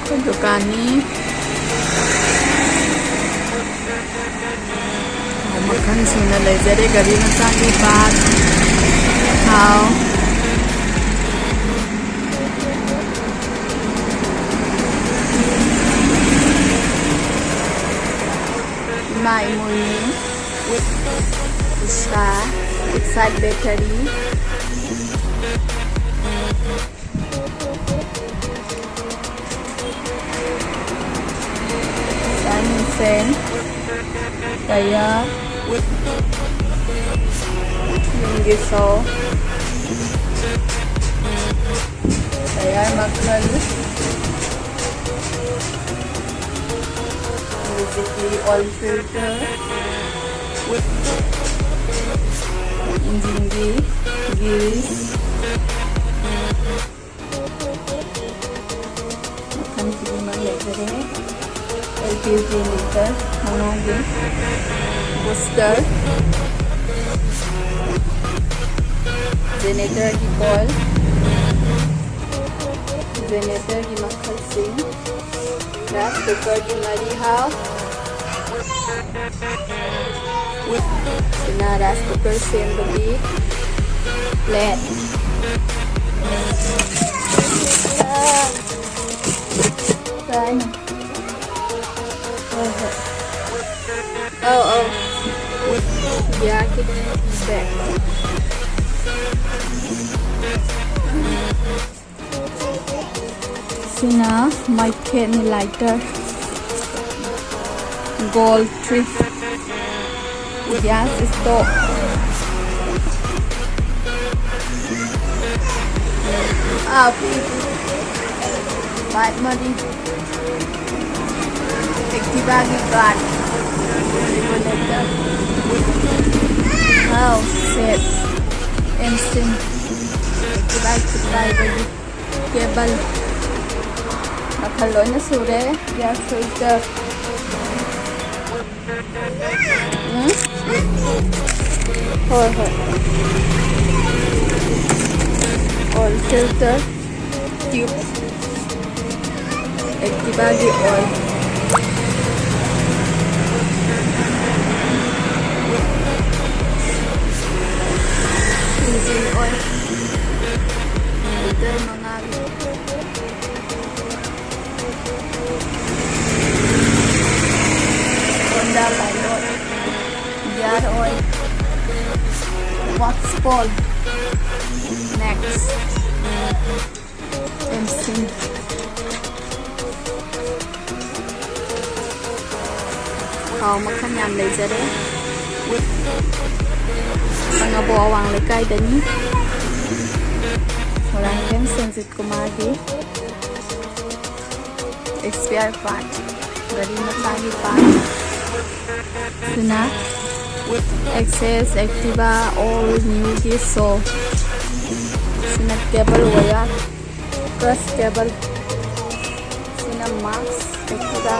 Dukani makan suna lezere gari masani bat how my morning isa side battery sen kaya yung giso kaya makal basically oil filter engine grease makan sini maglagay LPG liter hangogi booster generator की coil generator की मक्खल Singh rice cooker की मरी हाव sina rice cooker same bagi plate oh yeah keep back sina my candy lighter gold tree gas stove bad money Ekhoigi Dukani oh shit instant Ekhoigi Dukani cable nakaloy na sure gas filter hoi oil filter tube Ekhoigi oil engine oil filter mga Honda pilot gear oil wax pole next engine makan yam lezere mga buawang lekay dani orang yang sensit kumagi expired part dari masagi part sina access activa all new so sina cable wire cross cable sina max activa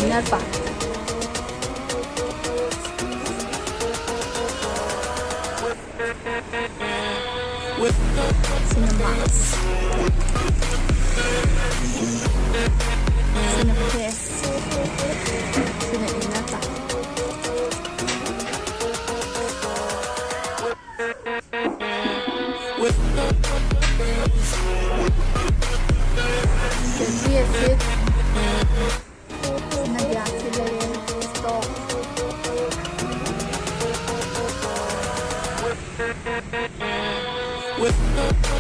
inner part cinemax cinepress cine inner part jadi acid sinag-accelerate stop with